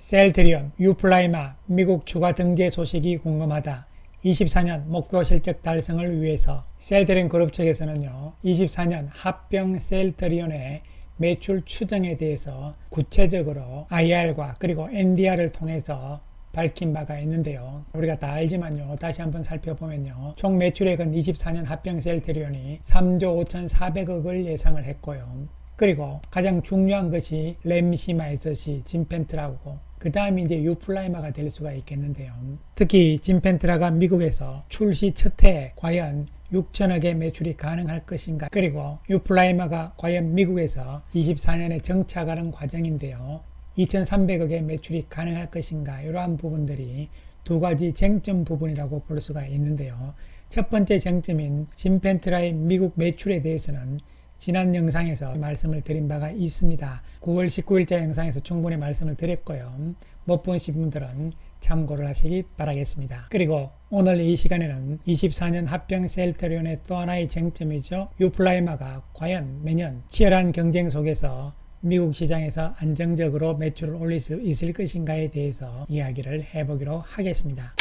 셀트리온, 유플라이마 미국 추가 등재 소식이 궁금하다. 24년 목표 실적 달성을 위해서 셀트리온 그룹 측에서는요, 24년 합병 셀트리온의 매출 추정에 대해서 구체적으로 IR과 그리고 NDR을 통해서 밝힌 바가 있는데요. 우리가 다 알지만요, 다시 한번 살펴보면요, 총 매출액은 24년 합병 셀트리온이 3조 5,400억을 예상을 했고요. 그리고 가장 중요한 것이 램시마이서시, 진펜트라고, 그 다음이 이제 유플라이마가 될 수가 있겠는데요. 특히 진펜트라가 미국에서 출시 첫 해에 과연 6천억의 매출이 가능할 것인가, 그리고 유플라이마가 과연 미국에서 24년에 정착하는 과정인데요, 2,300억의 매출이 가능할 것인가, 이러한 부분들이 두 가지 쟁점 부분이라고 볼 수가 있는데요. 첫 번째 쟁점인 진펜트라의 미국 매출에 대해서는 지난 영상에서 말씀을 드린 바가 있습니다. 9월 19일자 영상에서 충분히 말씀을 드렸고요. 못 보신 분들은 참고를 하시기 바라겠습니다. 그리고 오늘 이 시간에는 24년 합병 셀트리온의 또 하나의 쟁점이죠, 유플라이마가 과연 매년 치열한 경쟁 속에서 미국 시장에서 안정적으로 매출을 올릴 수 있을 것인가에 대해서 이야기를 해보기로 하겠습니다.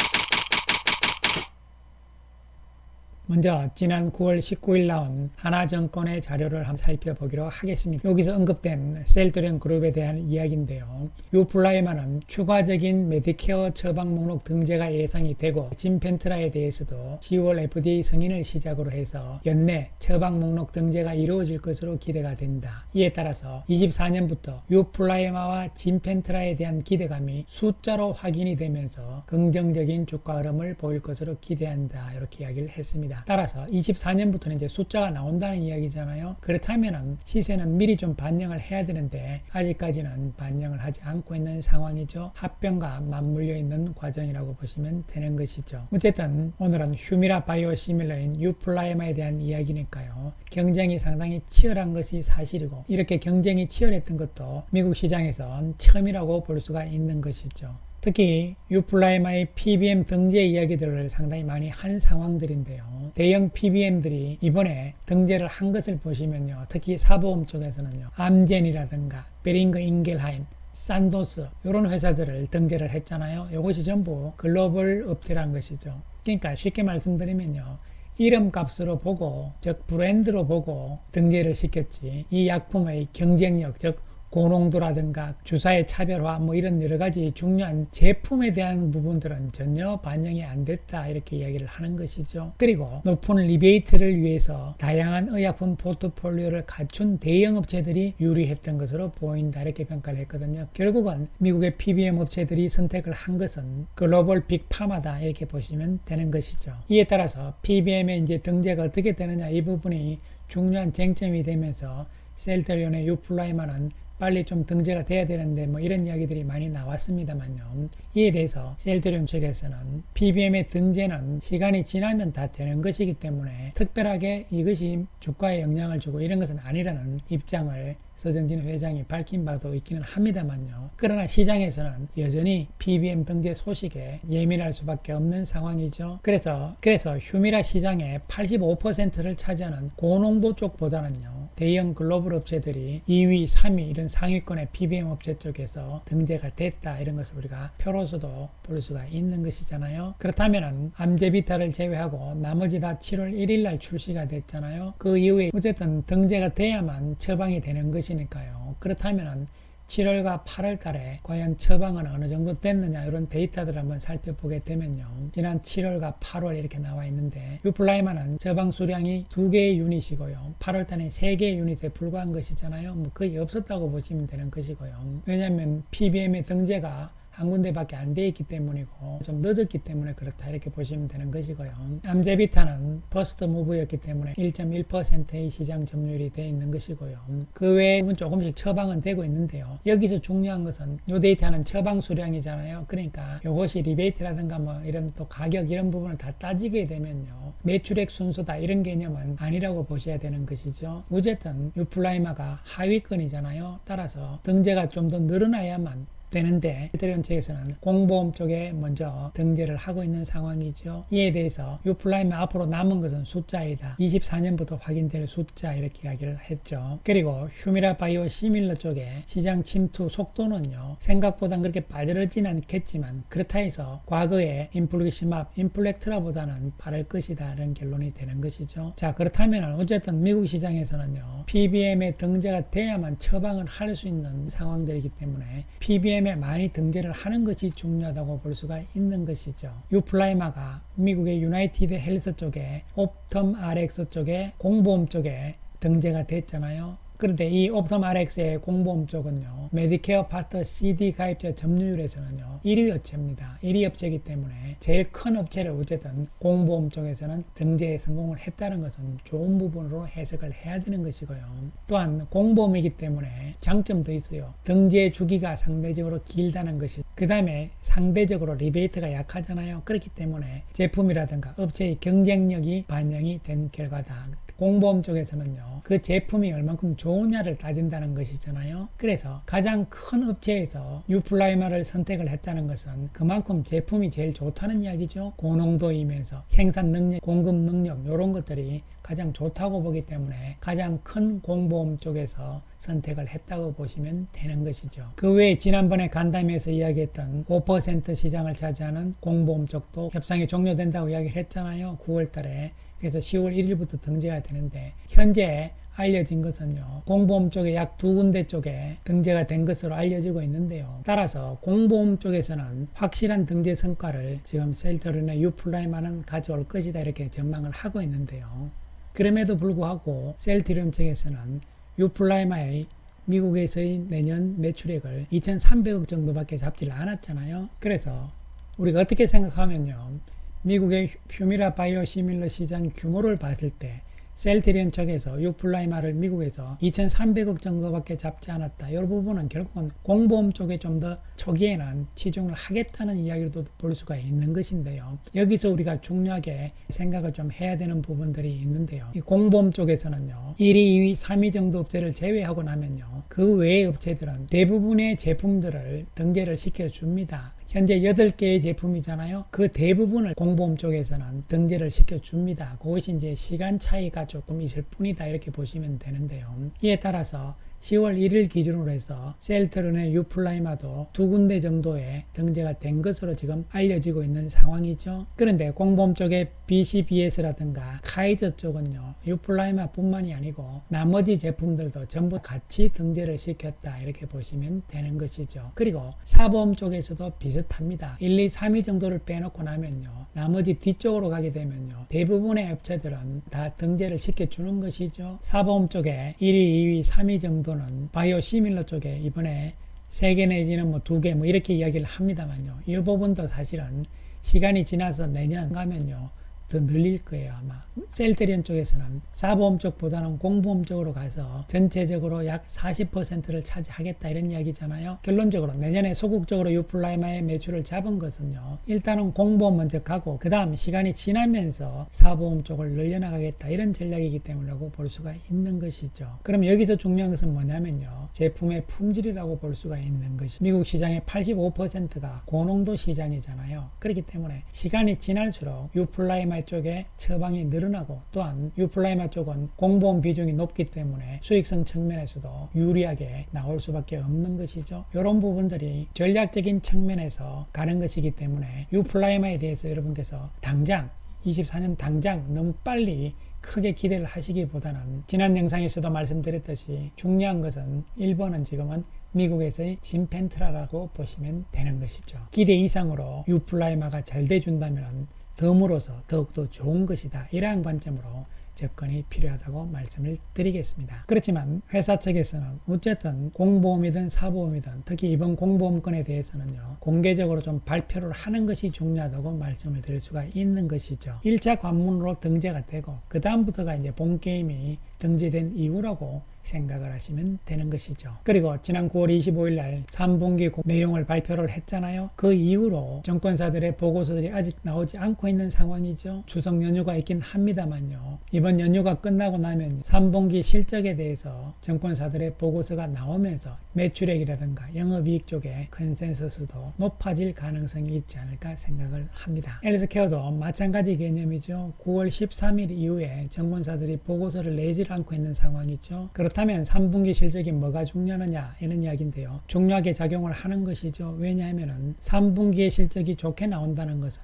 먼저 지난 9월 19일 나온 하나증권의 자료를 한번 살펴보기로 하겠습니다. 여기서 언급된 셀트리온 그룹에 대한 이야기인데요, 유플라이마는 추가적인 메디케어 처방 목록 등재가 예상이 되고, 진펜트라에 대해서도 10월 FDA 승인을 시작으로 해서 연내 처방 목록 등재가 이루어질 것으로 기대가 된다. 이에 따라서 24년부터 유플라이마와 진펜트라에 대한 기대감이 숫자로 확인이 되면서 긍정적인 주가 흐름을 보일 것으로 기대한다, 이렇게 이야기를 했습니다. 따라서 24년부터는 이제 숫자가 나온다는 이야기잖아요. 그렇다면 시세는 미리 좀 반영을 해야 되는데 아직까지는 반영을 하지 않고 있는 상황이죠. 합병과 맞물려 있는 과정이라고 보시면 되는 것이죠. 어쨌든 오늘은 휴미라 바이오시밀러인 유플라이마에 대한 이야기니까요, 경쟁이 상당히 치열한 것이 사실이고, 이렇게 경쟁이 치열했던 것도 미국 시장에선 처음이라고 볼 수가 있는 것이죠. 특히 유플라이마의 PBM 등재 이야기들을 상당히 많이 한 상황들인데요, 대형 PBM들이 이번에 등재를 한 것을 보시면요, 특히 사보험 쪽에서는요, 암젠이라든가 베링거 인겔하임, 산도스, 이런 회사들을 등재를 했잖아요. 이것이 전부 글로벌 업체란 것이죠. 그러니까 쉽게 말씀드리면요, 이름값으로 보고, 즉 브랜드로 보고 등재를 시켰지, 이 약품의 경쟁력, 즉 고농도라든가 주사의 차별화, 이런 여러가지 중요한 제품에 대한 부분들은 전혀 반영이 안 됐다, 이렇게 이야기를 하는 것이죠. 그리고 높은 리베이트를 위해서 다양한 의약품 포트폴리오를 갖춘 대형 업체들이 유리했던 것으로 보인다, 이렇게 평가를 했거든요. 결국은 미국의 PBM 업체들이 선택을 한 것은 글로벌 빅파마다, 이렇게 보시면 되는 것이죠. 이에 따라서 PBM의 이제 등재가 어떻게 되느냐, 이 부분이 중요한 쟁점이 되면서 셀트리온의 유플라이마는 빨리 좀 등재가 돼야 되는데 이런 이야기들이 많이 나왔습니다만요, 이에 대해서 셀트리온 측에서는 PBM의 등재는 시간이 지나면 다 되는 것이기 때문에 특별하게 이것이 주가에 영향을 주고 이런 것은 아니라는 입장을 서정진 회장이 밝힌 바도 있기는 합니다만요, 그러나 시장에서는 여전히 PBM 등재 소식에 예민할 수밖에 없는 상황이죠. 그래서 휴미라 시장의 85%를 차지하는 고농도 쪽보다는요, 대형 글로벌 업체들이 2위, 3위 이런 상위권의 PBM 업체 쪽에서 등재가 됐다, 이런 것을 우리가 표로서도 볼 수가 있는 것이잖아요. 그렇다면 암제비타를 제외하고 나머지 다 7월 1일 날 출시가 됐잖아요. 그 이후에 어쨌든 등재가 돼야만 처방이 되는 것이니까요. 그렇다면 7월과 8월 달에 과연 처방은 어느 정도 됐느냐, 이런 데이터들을 한번 살펴보게 되면요, 지난 7월과 8월 이렇게 나와 있는데, 유플라이마는 처방 수량이 2개의 유닛이고요, 8월 달에 3개의 유닛에 불과한 것이잖아요. 거의 없었다고 보시면 되는 것이고요. 왜냐하면 PBM의 등재가 한 군데밖에 안 돼 있기 때문이고 좀 늦었기 때문에 그렇다, 이렇게 보시면 되는 것이고요. 암제비타는 퍼스트 무브였기 때문에 1.1%의 시장 점유율이 되어 있는 것이고요. 그 외에 조금씩 처방은 되고 있는데요, 여기서 중요한 것은 이 데이터는 처방 수량이잖아요. 그러니까 이것이 리베이트라든가 이런 또 가격 이런 부분을 다 따지게 되면요, 매출액 순서다, 이런 개념은 아니라고 보셔야 되는 것이죠. 어쨌든 유플라이마가 하위권이잖아요. 따라서 등재가 좀 더 늘어나야만 되는데 셀트리온 측에서는 공보험 쪽에 먼저 등재를 하고 있는 상황이죠. 이에 대해서 유플라임의 앞으로 남은 것은 숫자이다. 24년부터 확인될 숫자 이렇게 이야기를 했죠. 그리고 휴미라 바이오 시밀러 쪽에 시장 침투 속도는요. 생각보다 그렇게 빠르지는 않겠지만 그렇다 해서 과거에 인플루기시맙, 인플렉트라보다는 빠를 것이다 이런 결론이 되는 것이죠. 자, 그렇다면 어쨌든 미국 시장에서는요. PBM에 등재가 돼야만 처방을 할 수 있는 상황들이기 때문에 PBM에 많이 등재를 하는 것이 중요하다고 볼 수가 있는 것이죠. 유플라이마가 미국의 유나이티드 헬스 쪽에 옵텀 RX 쪽에 공보험 쪽에 등재가 됐잖아요. 그런데 이 옵텀 RX의 공보험 쪽은요. 메디케어 파트 CD 가입자 점유율에서는요. 1위 업체입니다. 1위 업체이기 때문에 제일 큰 업체를 어쨌든 공보험 쪽에서는 등재에 성공을 했다는 것은 좋은 부분으로 해석을 해야 되는 것이고요. 또한 공보험이기 때문에 장점도 있어요. 등재 주기가 상대적으로 길다는 것이 그 다음에 상대적으로 리베이트가 약하잖아요. 그렇기 때문에 제품이라든가 업체의 경쟁력이 반영이 된 결과다. 공보험 쪽에서는요. 그 제품이 얼만큼 좋으냐를 따진다는 것이잖아요. 그래서 가장 큰 업체에서 유플라이마를 선택을 했다는 것은 그만큼 제품이 제일 좋다는 이야기죠. 고농도이면서 생산 능력, 공급 능력 이런 것들이 가장 좋다고 보기 때문에 가장 큰 공보험 쪽에서 선택을 했다고 보시면 되는 것이죠. 그 외에 지난번에 간담회에서 이야기했던 5% 시장을 차지하는 공보험 쪽도 협상이 종료된다고 이야기를 했잖아요. 9월 달에. 그래서 10월 1일부터 등재가 되는데 현재 알려진 것은요. 공보험 쪽에 약 2군데 쪽에 등재가 된 것으로 알려지고 있는데요. 따라서 공보험 쪽에서는 확실한 등재 성과를 지금 셀트리온의 유플라이마는 가져올 것이다 이렇게 전망을 하고 있는데요. 그럼에도 불구하고 셀트리온 측에서는 유플라이마의 미국에서의 내년 매출액을 2,300억 정도밖에 잡지를 않았잖아요. 그래서 우리가 어떻게 생각하면요. 미국의 휴미라 바이오 시밀러 시장 규모를 봤을 때 셀트리온 쪽에서 유플라이마를 미국에서 2,300억 정도밖에 잡지 않았다. 이 부분은 결국은 공보험 쪽에 좀 더 초기에는 치중을 하겠다는 이야기도 볼 수가 있는 것인데요. 여기서 우리가 중요하게 생각을 좀 해야 되는 부분들이 있는데요. 이 공보험 쪽에서는요. 1위, 2위, 3위 정도 업체를 제외하고 나면요. 그 외의 업체들은 대부분의 제품들을 등재를 시켜줍니다. 현재 8개의 제품이잖아요. 그 대부분을 공보험 쪽에서는 등재를 시켜줍니다. 그것이 이제 시간 차이가 조금 있을 뿐이다. 이렇게 보시면 되는데요. 이에 따라서 10월 1일 기준으로 해서 셀트리온의 유플라이마도 2군데 정도의 등재가 된 것으로 지금 알려지고 있는 상황이죠. 그런데 공보험 쪽의 BCBS라든가 카이저 쪽은요. 유플라이마 뿐만이 아니고 나머지 제품들도 전부 같이 등재를 시켰다. 이렇게 보시면 되는 것이죠. 그리고 사보험 쪽에서도 비슷합니다. 1, 2, 3위 정도를 빼놓고 나면요. 나머지 뒤쪽으로 가게 되면요. 대부분의 업체들은 다 등재를 시켜주는 것이죠. 사보험 쪽에 1위, 2위, 3위 정도는 바이오 시밀러 쪽에 이번에 3개 내지는 2개 이렇게 이야기를 합니다만요. 이 부분도 사실은 시간이 지나서 내년 가면요. 더 늘릴 거예요. 아마 셀트리온 쪽에서는 사보험 쪽보다는 공보험 쪽으로 가서 전체적으로 약 40%를 차지하겠다 이런 이야기잖아요. 결론적으로 내년에 소극적으로 유플라이마의 매출을 잡은 것은요. 일단은 공보험 먼저 가고 그 다음 시간이 지나면서 사보험 쪽을 늘려나가겠다 이런 전략이기 때문이라고 볼 수가 있는 것이죠. 그럼 여기서 중요한 것은 뭐냐면요. 제품의 품질이라고 볼 수가 있는 것이 미국 시장의 85%가 고농도 시장이잖아요. 그렇기 때문에 시간이 지날수록 유플라이마 쪽에 처방이 늘어나고 또한 유플라이마 쪽은 공보험 비중이 높기 때문에 수익성 측면에서도 유리하게 나올 수밖에 없는 것이죠. 이런 부분들이 전략적인 측면에서 가는 것이기 때문에 유플라이마에 대해서 여러분께서 당장 24년 당장 너무 빨리 크게 기대를 하시기보다는 지난 영상에서도 말씀드렸듯이 중요한 것은 1번은 지금은 미국에서의 진펜트라라고 보시면 되는 것이죠. 기대 이상으로 유플라이마가 잘 돼준다면 덤으로서 더욱더 좋은 것이다. 이러한 관점으로 접근이 필요하다고 말씀을 드리겠습니다. 그렇지만 회사 측에서는 어쨌든 공보험이든 사보험이든 특히 이번 공보험건에 대해서는요. 공개적으로 좀 발표를 하는 것이 중요하다고 말씀을 드릴 수가 있는 것이죠. 1차 관문으로 등재가 되고 그 다음부터가 이제 본게임이 등재된 이후라고 생각을 하시면 되는 것이죠. 그리고 지난 9월 25일 날 3분기 내용을 발표를 했잖아요. 그 이후로 정권사들의 보고서들이 아직 나오지 않고 있는 상황이죠. 추석 연휴가 있긴 합니다만요. 이번 연휴가 끝나고 나면 3분기 실적에 대해서 정권사들의 보고서가 나오면서 매출액이라든가 영업이익 쪽의 컨센서스도 높아질 가능성이 있지 않을까 생각을 합니다. 헬스케어도 마찬가지 개념이죠. 9월 13일 이후에 정권사들이 보고서를 내질 않고 있는 상황이죠. 그렇다면 3분기 실적이 뭐가 중요하느냐 이런 이야기인데요. 중요하게 작용을 하는 것이죠. 왜냐하면 3분기의 실적이 좋게 나온다는 것은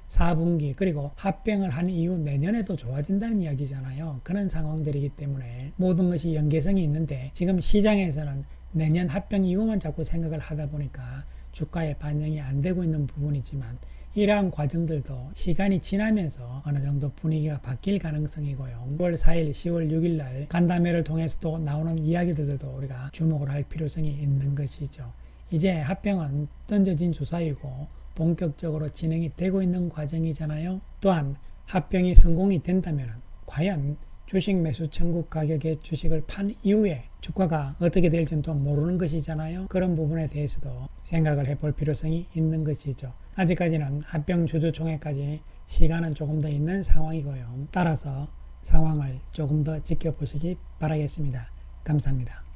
4분기 그리고 합병을 한 이후 내년에도 좋아진다는 이야기잖아요. 그런 상황들이기 때문에 모든 것이 연계성이 있는데 지금 시장에서는 내년 합병 이후만 자꾸 생각을 하다 보니까 주가에 반영이 안 되고 있는 부분이지만 이러한 과정들도 시간이 지나면서 어느 정도 분위기가 바뀔 가능성이고요. 9월 4일, 10월 6일 날 간담회를 통해서도 나오는 이야기들도 우리가 주목을 할 필요성이 있는 것이죠. 이제 합병은 던져진 주사위고 본격적으로 진행이 되고 있는 과정이잖아요. 또한 합병이 성공이 된다면 과연 주식 매수 청구 가격의 주식을 판 이후에 주가가 어떻게 될지는 또 모르는 것이잖아요. 그런 부분에 대해서도 생각을 해볼 필요성이 있는 것이죠. 아직까지는 합병 주주총회까지 시간은 조금 더 있는 상황이고요. 따라서 상황을 조금 더 지켜보시기 바라겠습니다. 감사합니다.